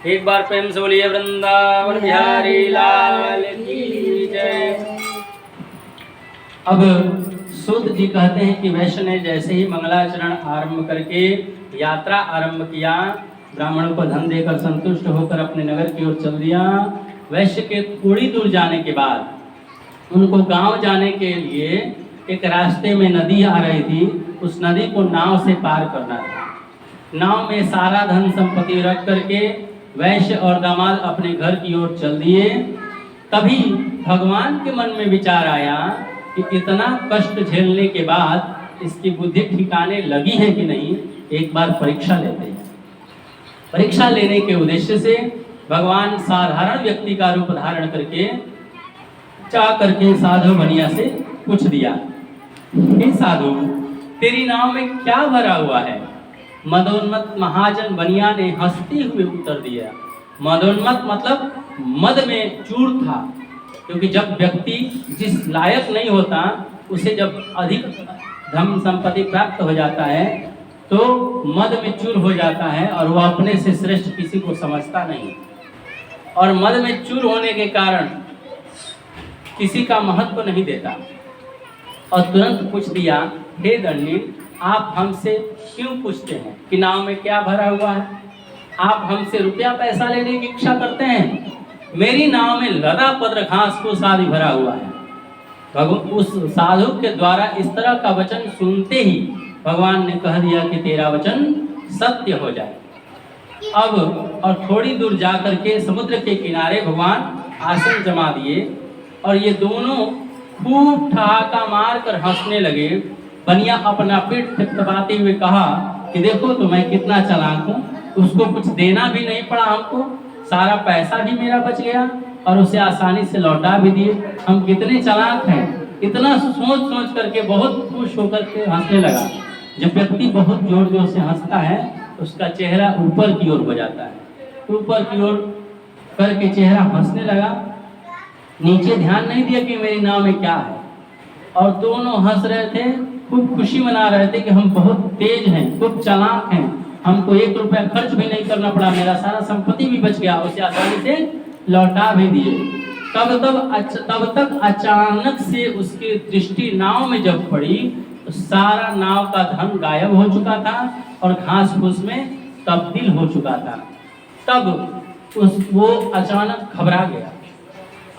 एक बार प्रेम से बोलिए वृंदावन बिहारी लाल की जय। अब सूत जी कहते हैं कि वैश्य ने जैसे ही मंगलाचरण आरंभ करके यात्रा आरंभ किया, ब्राह्मणों को धन देकर संतुष्ट होकर अपने नगर की ओर चल दिया। वैश्य के थोड़ी दूर जाने के बाद उनको गांव जाने के लिए एक रास्ते में नदी आ रही थी, उस नदी को नाव से पार करना था। नाव में सारा धन संपत्ति रख करके वैश्य और दामाद अपने घर की ओर चल दिए। तभी भगवान के मन में विचार आया कि इतना कष्ट झेलने के बाद इसकी बुद्धि ठिकाने लगी है कि नहीं, एक बार परीक्षा लेते हैं। परीक्षा लेने के उद्देश्य से भगवान साधारण व्यक्ति का रूप धारण करके जा करके साधु बनिया से पूछ दिया, हे साधु, तेरी नाव में क्या भरा हुआ है? मदोन्मत्त महाजन बनिया ने हंसते हुए उत्तर दिया। मदोन्मत्त मतलब मद में चूर था, क्योंकि जब व्यक्ति जिस लायक नहीं होता उसे जब अधिक धन संपत्ति प्राप्त हो जाता है तो मद में चूर हो जाता है और वह अपने से श्रेष्ठ किसी को समझता नहीं, और मद में चूर होने के कारण किसी का महत्व नहीं देता। और तुरंत पूछ दिया, हे दंडित, आप हमसे क्यों पूछते हैं कि नाव में क्या भरा हुआ है? आप हमसे रुपया पैसा लेने की इच्छा करते हैं? मेरी नाव में लदा पत्र घास फूस आदि भरा हुआ है। भगवान उस साधु के द्वारा इस तरह का वचन सुनते ही भगवान ने कह दिया कि तेरा वचन सत्य हो जाए। अब और थोड़ी दूर जाकर के समुद्र के किनारे भगवान आसन जमा दिए और ये दोनों खूब ठहाका मार कर हंसने लगे। बनिया अपना पीठ थपथपाते हुए कहा कि देखो तो मैं कितना चालाक हूँ, उसको कुछ देना भी नहीं पड़ा, हमको सारा पैसा भी मेरा बच गया और उसे आसानी से लौटा भी दिए। हम कितने चालाक हैं। इतना सोच सोच करके बहुत खुश होकर के हंसने लगा। जब व्यक्ति बहुत जोर जोर से हंसता है उसका चेहरा ऊपर की ओर हो जाता है, ऊपर की ओर करके चेहरा हंसने लगा। नीचे ध्यान नहीं दिया कि मेरी नाव में क्या है, और दोनों हंस रहे थे, खूब खुशी मना रहे थे कि हम बहुत तेज हैं, खूब चालाक हैं, हमको 1 रुपया खर्च भी नहीं करना पड़ा, मेरा सारा संपत्ति भी बच गया, उसे आसानी से लौटा भी दिए। तब तक अचानक से उसकी दृष्टि नाव में जब पड़ी तो सारा नाव का धन गायब हो चुका था और घास फूस में तब्दील हो चुका था। तब वो अचानक घबरा गया,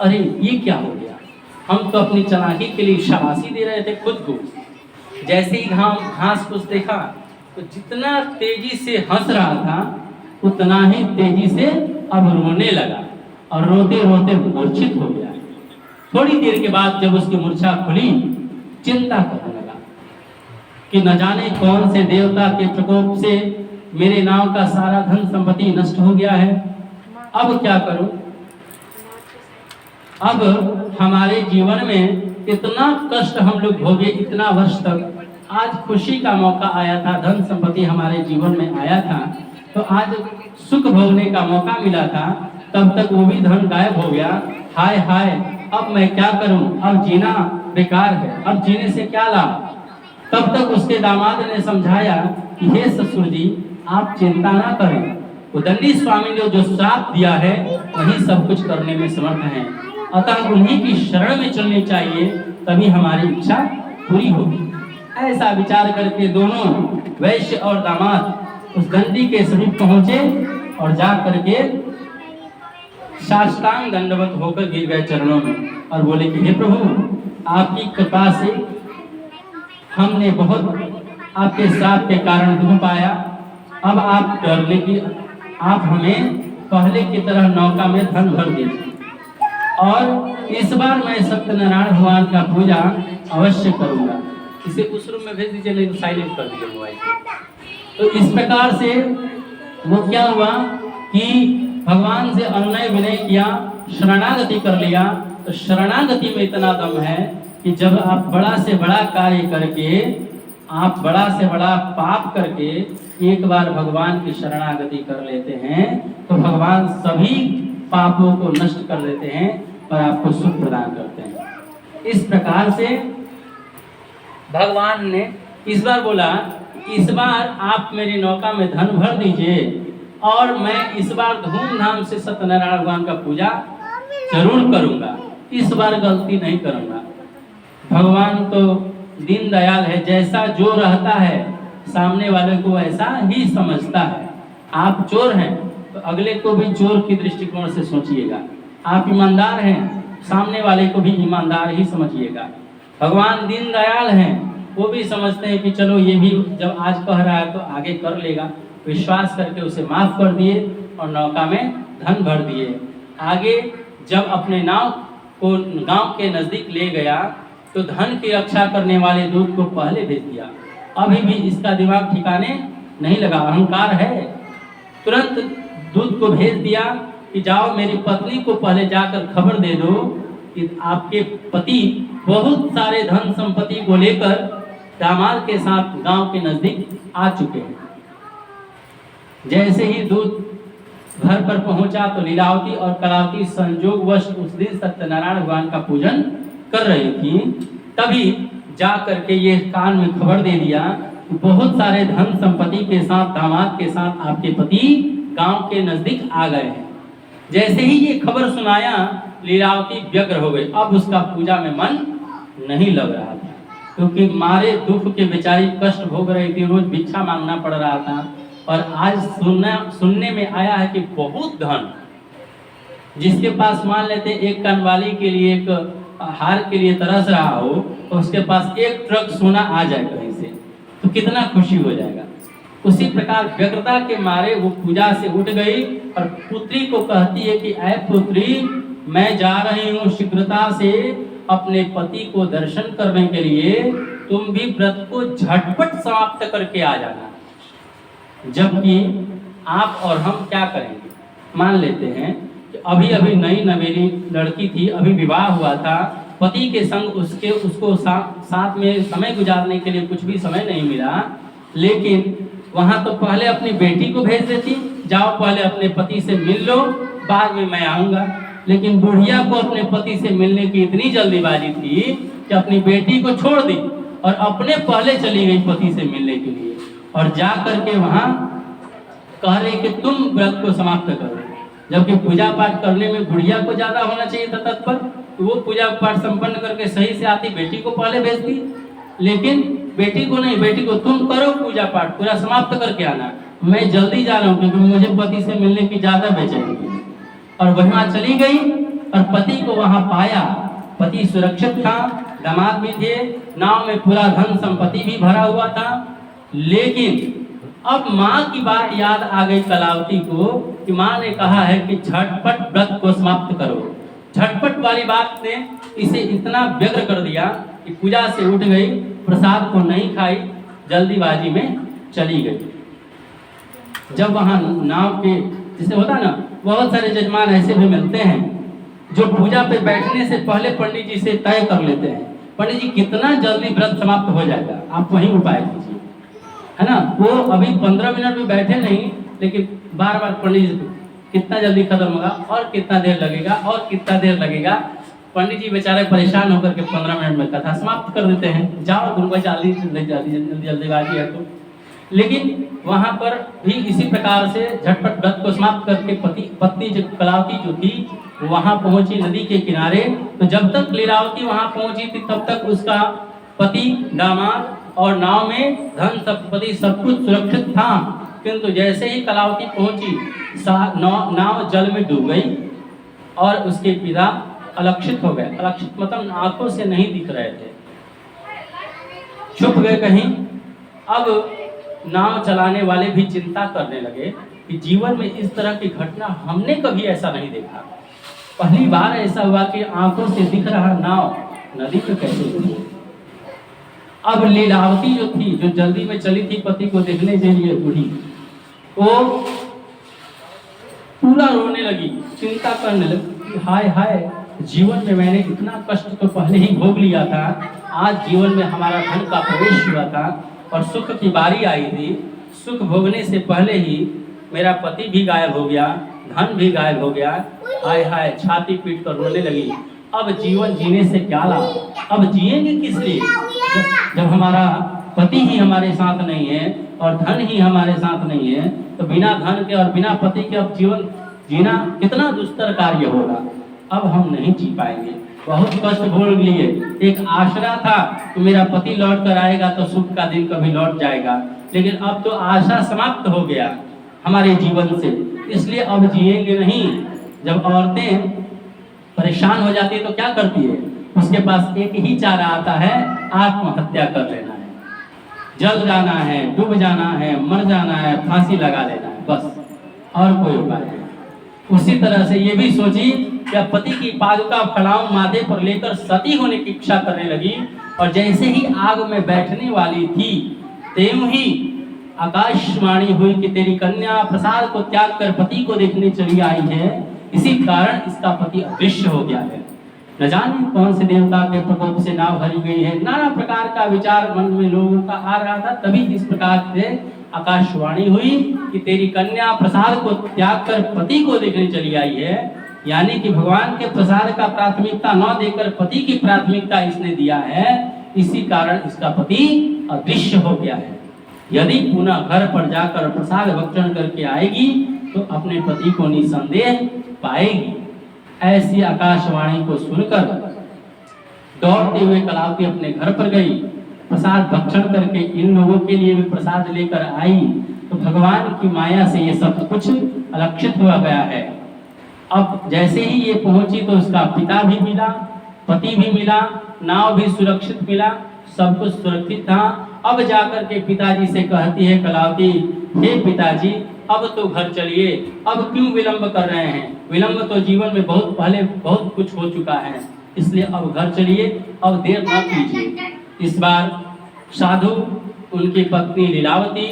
अरे ये क्या हो गया? हम तो अपनी चालाकी के लिए शाबाशी दे रहे थे खुद को। जैसे ही घास फूस देखा तो जितना तेजी से हंस रहा था उतना ही तेजी से अब रोने लगा और रोते रोते मूर्छित हो गया। थोड़ी देर के बाद जब उसकी मूर्छा खुली, चिंता करने लगा कि न जाने कौन से देवता के प्रकोप से मेरे नाव का सारा धन संपत्ति नष्ट हो गया है, अब क्या करूं? अब हमारे जीवन में इतना कष्ट हम लोग भोगे इतना वर्ष तक, आज खुशी का मौका आया था, धन संपत्ति हमारे जीवन में आया था, तो आज सुख भोगने का मौका मिला था, तब तक वो भी धन गायब हो गया। हाय हाय, अब मैं क्या करूं? अब जीना बेकार है, अब जीने से क्या लाभ? तब तक उसके दामाद ने समझाया कि हे ससुर जी, आप चिंता ना करें, उदंडी स्वामी ने जो श्राप दिया है वही सब कुछ करने में समर्थ है, अतः उन्हीं की शरण में चलनी चाहिए, तभी हमारी इच्छा पूरी होगी। ऐसा विचार करके दोनों वैश्य और दामाद उस दंडी के समीप पहुंचे और जा करके साष्टांग दंडवत होकर गिर गए चरणों में और बोले कि हे प्रभु, आपकी कृपा से हमने बहुत आपके श्राप के कारण दुख पाया, अब आप डरने की आप हमें पहले की तरह नौका में धन भर दीजिए और इस बार मैं सत्यनारायण भगवान का पूजा अवश्य करूंगा। इसे उस रूम में भेज दीजिए, नहीं तो साइलेंट कर दीजिए मोबाइल को। तो इस प्रकार से वो क्या हुआ कि भगवान से अनुनय विनय किया, शरणागति कर लिया। तो शरणागति में इतना दम है कि जब आप बड़ा से बड़ा कार्य करके, आप बड़ा से बड़ा पाप करके एक बार भगवान की शरणागति कर लेते हैं तो भगवान सभी पापों को नष्ट कर देते हैं और आपको सुख प्रदान करते हैं। इस प्रकार से भगवान ने इस बार बोला, इस बार आप मेरी नौका में धन भर दीजिए और मैं इस बार धूमधाम से सत्यनारायण भगवान का पूजा जरूर करूंगा, इस बार गलती नहीं करूंगा। भगवान तो दीन दयाल है, जैसा जो रहता है सामने वाले को ऐसा ही समझता है। आप चोर हैं तो अगले को भी चोर की दृष्टिकोण से सोचिएगा, आप ईमानदार हैं सामने वाले को भी ईमानदार ही समझिएगा। भगवान दीन दयाल हैं, वो भी समझते हैं कि चलो ये भी जब आज कह रहा है तो आगे कर लेगा, विश्वास करके उसे माफ कर दिए और नौका में धन भर दिए। आगे जब अपने नाव को गांव के नजदीक ले गया तो धन की रक्षा करने वाले दूत को पहले भेज दिया। अभी भी इसका दिमाग ठिकाने नहीं लगा, अहंकार है। तुरंत दूत को भेज दिया कि जाओ मेरी पत्नी को पहले जाकर खबर दे दो कि आपके पति बहुत सारे धन संपत्ति को लेकर दामाद के साथ गांव के नजदीक आ चुके हैं। जैसे ही दूत घर पर पहुंचा तो लीलावती और कलावती संयोगवश उस दिन सत्यनारायण भगवान का पूजन कर रही थी। तभी जा करके ये कान में खबर दे दिया कि बहुत सारे धन संपत्ति के साथ दामाद के साथ आपके पति गांव के नजदीक आ गए हैं। जैसे ही ये खबर सुनाया लीलावती व्यग्र हो गई। अब उसका पूजा में मन नहीं लग रहा था, क्योंकि मारे दुख के बेचारी कष्ट भोग रही थी, रोज भिक्षा मांगना पड़ रहा था। और आज सुनने में आया है कि बहुत धन, जिसके पास मान लेते एक कानवाली के लिए, एक हार के लिए तरस रहा हो, तो उसके पास एक ट्रक सोना आ जाए कहीं से, तो कितना खुशी हो जाएगा। उसी प्रकार व्यग्रता के मारे वो पूजा से उठ गई और पुत्री को कहती है कि ऐ पुत्री, मैं जा रही हूँ शीघ्रता से अपने पति को दर्शन करने के लिए, तुम भी व्रत को झटपट समाप्त करके आ जाना। जबकि आप और हम क्या करेंगे, मान लेते हैं कि अभी अभी नई नवेली लड़की थी, अभी विवाह हुआ था, पति के संग उसको साथ में समय गुजारने के लिए कुछ भी समय नहीं मिला, लेकिन वहां तो पहले अपनी बेटी को भेज देती, जाओ पहले अपने पति से मिल लो, बाद में मैं आऊंगा। लेकिन बुढ़िया को अपने पति से मिलने की इतनी जल्दीबाजी थी कि अपनी बेटी को छोड़ दी और अपने पहले चली गई पति से मिलने के लिए, और जा करके वहां कह रहे कि तुम व्रत को समाप्त करो। जबकि पूजा पाठ करने में बुढ़िया को ज्यादा होना चाहिए था तत्पर, तो वो पूजा पाठ संपन्न करके सही से आती, बेटी को पहले भेजती। लेकिन बेटी को नहीं, बेटी को तुम करो पूजा पाठ पूरा समाप्त करके आना, मैं जल्दी जा रहा हूँ क्योंकि मुझे पति से मिलने की ज्यादा बेचैनी थी। और वहां चली गई और पति को वहां पाया, पति सुरक्षित था, दामाद भी थे, नाव में पूरा धन संपत्ति भी भरा हुआ था। लेकिन अब माँ की बात याद आ गई कलावती को कि माँ ने कहा है कि झटपट व्रत को समाप्त करो। झटपट वाली बात ने इसे इतना व्यग्र कर दिया कि पूजा से उठ गई, प्रसाद को नहीं खाई, जल्दीबाजी में चली गई। जब वहां नाव के जिसे होता ना, बहुत सारे जजमान ऐसे भी मिलते हैं जो पूजा पे बैठने से पहले पंडित जी से तय कर लेते हैं, पंडित जी कितना जल्दी व्रत समाप्त हो जाएगा, आप वही उपाय कीजिए, है ना। वो अभी 15 मिनट में बैठे नहीं, लेकिन बार बार पंडित जी कितना जल्दी खत्म होगा और कितना देर लगेगा और कितना देर लगेगा। पंडित जी बेचारे परेशान होकर के 15 मिनट में कथा समाप्त कर देते हैं, जाओ तुमको जल्दीबाजी है तो। लेकिन वहां पर भी इसी प्रकार से झटपट व्रत को समाप्त करके पत्नी जो कलावती जो थी वहां पहुंची नदी के किनारे। तो जब तक लीलावती वहां पहुंची थी तब तक उसका पति, दामाद और नाव में धन संपत्ति सब कुछ सुरक्षित था। किंतु जैसे ही कलावती पहुंची नाव जल में डूब गई और उसके पिता अलक्षित हो गए। अलक्षित मतलब आंखों से नहीं दिख रहे थे, छुप गए कहीं। अब नाव चलाने वाले भी चिंता करने लगे कि जीवन में इस तरह की घटना हमने कभी ऐसा नहीं देखा, पहली बार ऐसा हुआ कि आंखों से दिख रहा नाव नदी में कैसे हुई। अब लीलावती जो थी, जो जल्दी में चली थी पति को देखने के लिए बूढ़ी, वो पूरा रोने लगी, चिंता करने लगी, हाय हाय जीवन में मैंने इतना कष्ट तो पहले ही भोग लिया था, आज जीवन में हमारा धन का प्रवेश हुआ था और सुख की बारी आई थी। सुख भोगने से पहले ही मेरा पति भी गायब हो गया, धन भी गायब हो गया, हाय हाय छाती पीट कर रोने लगी। अब जीवन जीने से क्या लाभ, अब जिएंगे किस लिए जब हमारा पति ही हमारे साथ नहीं है और धन ही हमारे साथ नहीं है, तो बिना धन के और बिना पति के अब जीवन जीना कितना दुस्तर कार्य होगा। अब हम नहीं जी पाएंगे, बहुत कष्ट भोग लिए। एक आशा था कि मेरा पति लौट कर आएगा तो सुख का दिन कभी लौट जाएगा, लेकिन अब तो आशा समाप्त हो गया हमारे जीवन से, इसलिए अब जिएंगे नहीं। जब औरतें परेशान हो जाती है तो क्या करती है, उसके पास एक ही चारा आता है, आत्महत्या कर लेना है, जल जाना है, डूब जाना है, मर जाना है, फांसी लगा लेना है, बस और कोई उपाय नहीं। उसी तरह से ये भी सोची कि पति की पादुका फलाऊं माथे पर लेकर सती होने की इच्छा करने लगी, और जैसे ही आग में बैठने वाली थी त्यों ही आकाशवाणी हुई कि तेरी कन्या प्रसाद को त्याग कर पति को देखने चली आई है, इसी कारण इसका पति अदृश्य हो गया है। न जाने कौन से देवता के प्रकोप से नाव हरी गई है। नाना प्रकार का विचार मन में लोगों का आ रहा था, तभी इस प्रकार से आकाशवाणी हुई कि तेरी कन्या प्रसाद को त्याग कर पति को देखने चली आई है। यानी कि भगवान के प्रसाद का प्राथमिकता न देकर पति की प्राथमिकता इसने दिया है, इसी कारण इसका पति अदृश्य हो गया है। यदि पुनः घर पर जाकर प्रसाद भक्षण करके आएगी तो अपने पति को निसंदेह पाएगी। ऐसी आकाशवाणी को सुनकर दौड़ते हुए कलावती अपने घर पर गई, प्रसाद भक्षण करके इन लोगों के लिए भी प्रसाद लेकर आई, तो भगवान की माया से ये सब कुछ अलक्षित हुआ गया है। अब जैसे ही ये पहुंची तो उसका पिता भी मिला, पति भी मिला, नाव भी सुरक्षित मिला, सब कुछ सुरक्षित था। अब जाकर के पिताजी से कहती है कलावती, हे पिताजी अब तो घर चलिए, अब क्यों विलंब कर रहे हैं, विलंब तो जीवन में बहुत पहले बहुत कुछ हो चुका है, इसलिए अब घर चलिए, अब देर न कीजिए। इस बार साधु, उनकी पत्नी लीलावती,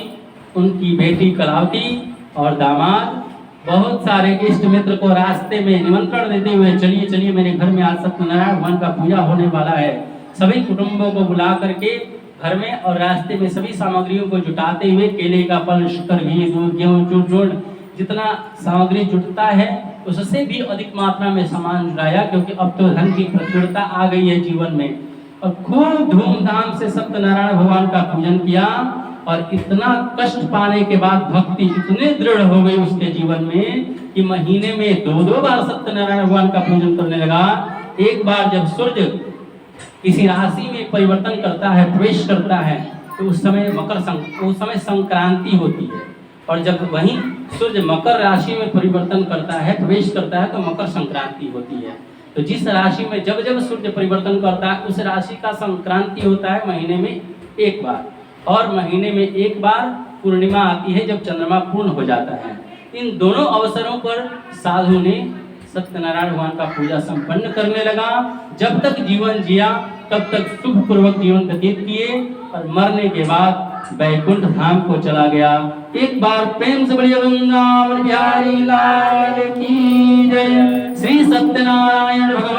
उनकी बेटी कलावती और दामाद बहुत सारे इष्ट मित्र को रास्ते में निमंत्रण देते हुए, चलिए चलिए मेरे घर में आज सत्यनारायण भगवान का पूजा होने वाला है। सभी कुटुंबों को बुला करके घर में और रास्ते में सभी सामग्रियों को जुटाते हुए, केले का फल, शक्कर, घी, दूध, गेहूं, चूर्ण, जितना सामग्री जुटता है उससे भी अधिक मात्रा में सामान जुटाया, क्योंकि अब तो धन की प्रचुरता आ गई है जीवन में। और खूब धूमधाम से सत्यनारायण भगवान का पूजन किया, और इतना कष्ट पाने के बाद भक्ति इतने दृढ़ हो गई उसके जीवन में कि महीने में 2-2 बार सत्यनारायण भगवान का पूजन करने लगा। एक बार जब सूर्य किसी राशि में परिवर्तन करता है, प्रवेश करता है, तो उस समय संक्रांति होती है, और जब वहीं सूर्य मकर राशि में परिवर्तन करता है, प्रवेश करता है, तो मकर संक्रांति होती है। तो जिस राशि में जब जब सूर्य परिवर्तन करता है उस राशि का संक्रांति होता है महीने में एक बार, और महीने में एक बार पूर्णिमा आती है जब चंद्रमा पूर्ण हो जाता है। इन दोनों अवसरों पर साधु ने सत्यनारायण भगवान का पूजा संपन्न करने लगा। जब तक जीवन जिया तब तक सुख पूर्वक जीवन व्यतीत किए, और मरने के बाद वैकुंठ धाम को चला गया। एक बार प्रेम से बड़ी वृंदावन बिहारी लाल की जय। श्री सत्यनारायण भगवान